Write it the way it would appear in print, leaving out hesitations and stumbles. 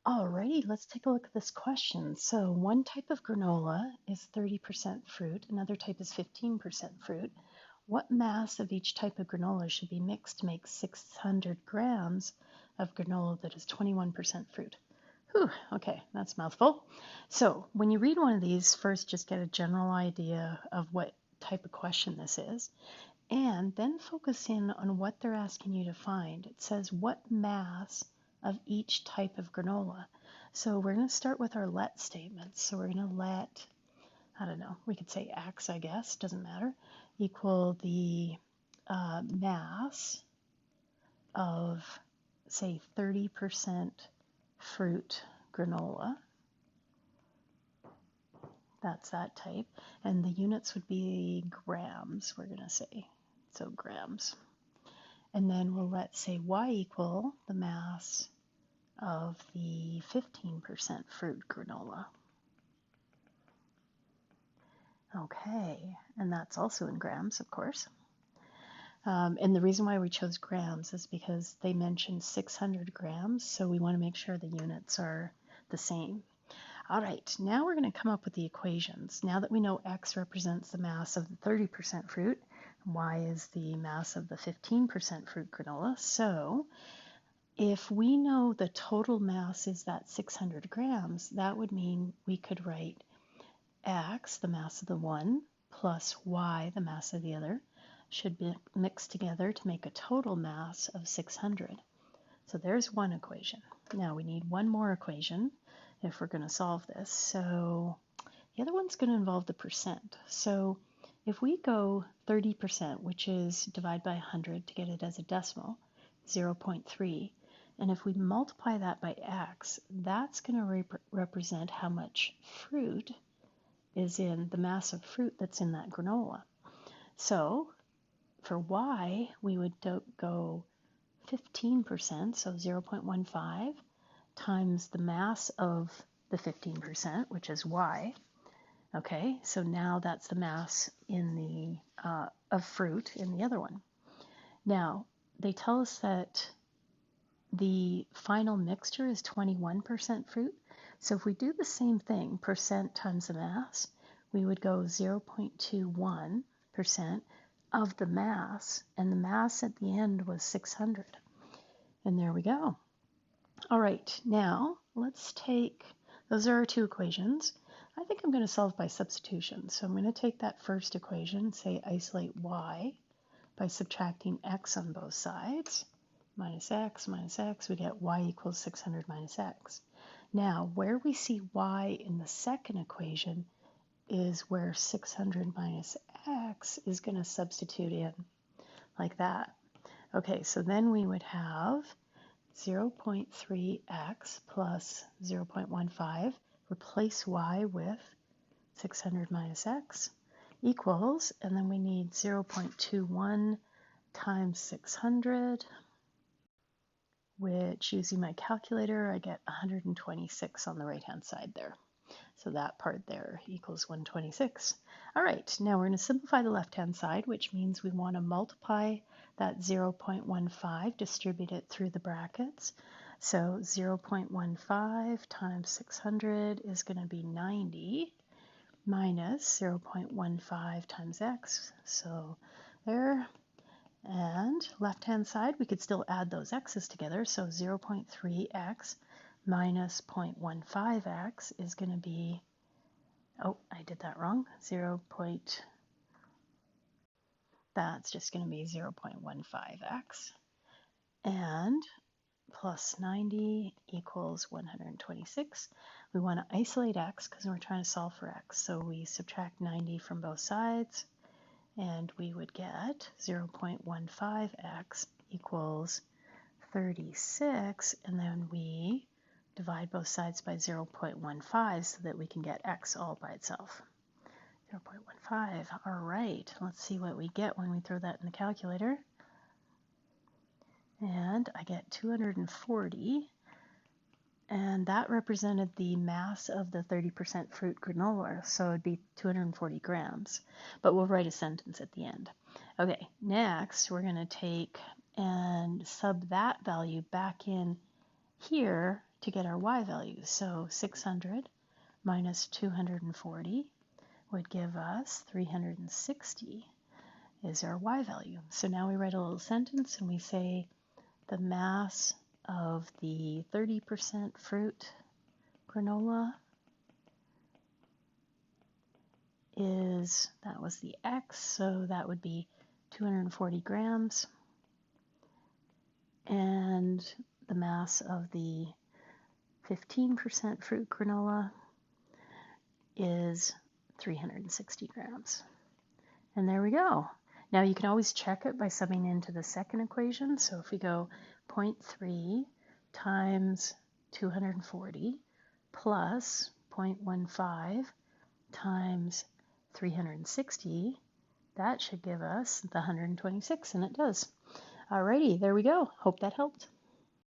Alrighty, let's take a look at this question. So one type of granola is 30% fruit, another type is 15% fruit. What mass of each type of granola should be mixed to make 600 grams of granola that is 21% fruit? Whew, okay, that's a mouthful. So when you read one of these, first just get a general idea of what type of question this is, and then focus in on what they're asking you to find. It says what mass of each type of granola. So we're going to start with our let statements. So we're going to let, I don't know, we could say X, I guess, doesn't matter, equal the mass of, say, 30% fruit granola. That's that type. And the units would be grams, we're going to say. So grams. And then we'll let, say, Y equal the mass of the 15% fruit granola. Okay, and that's also in grams, of course. And the reason why we chose grams is because they mentioned 600 grams, so we want to make sure the units are the same. All right, now we're going to come up with the equations. Now that we know X represents the mass of the 30% fruit, Y is the mass of the 15% fruit granola. So if we know the total mass is that 600 grams, that would mean we could write X, the mass of the one, plus Y, the mass of the other, should be mixed together to make a total mass of 600. So there's one equation. Now we need one more equation if we're going to solve this. So the other one's going to involve the percent. So if we go 30%, which is divide by 100 to get it as a decimal, 0.3, and if we multiply that by X, that's going to represent how much fruit is in the mass of fruit that's in that granola. So for Y, we would go 15%, so 0.15, times the mass of the 15%, which is Y. Okay, so now that's the mass in the of fruit in the other one. Now, they tell us that the final mixture is 21% fruit. So if we do the same thing, percent times the mass, we would go 0.21% of the mass, and the mass at the end was 600. And there we go. All right, now let's take, those are our two equations. I think I'm going to solve by substitution. So I'm going to take that first equation, say isolate Y, by subtracting X on both sides. Minus X, we get Y equals 600 minus X. Now, where we see Y in the second equation is where 600 minus X is going to substitute in, like that. Okay, so then we would have 0.3x plus 0.15, replace Y with 600 minus X, equals, and then we need 0.21 times 600, which using my calculator, I get 126 on the right-hand side there. So that part there equals 126. All right, now we're going to simplify the left-hand side, which means we want to multiply that 0.15, distribute it through the brackets. So 0.15 times 600 is going to be 90 minus 0.15 times x. So there. And left-hand side, we could still add those x's together. So 0.3x minus 0.15x is going to be, oh, I did that wrong, that's just going to be 0.15x. And plus 90 equals 126. We want to isolate x because we're trying to solve for x. So we subtract 90 from both sides, and we would get 0.15x equals 36, and then we divide both sides by 0.15 so that we can get x all by itself. 0.15, all right, let's see what we get when we throw that in the calculator. And I get 240, and that represented the mass of the 30% fruit granola, so it'd be 240 grams, but we'll write a sentence at the end. Okay, next we're going to take and sub that value back in here to get our y value. So 600 minus 240 would give us 360 is our y value. So now we write a little sentence and we say the mass of the 30% fruit granola is, that was the x, so that would be 240 grams. And the mass of the 15% fruit granola is 360 grams. And there we go. Now you can always check it by subbing into the second equation. So if we go 0.3 times 240 plus 0.15 times 360, that should give us the 126, and it does. Alrighty, there we go. Hope that helped.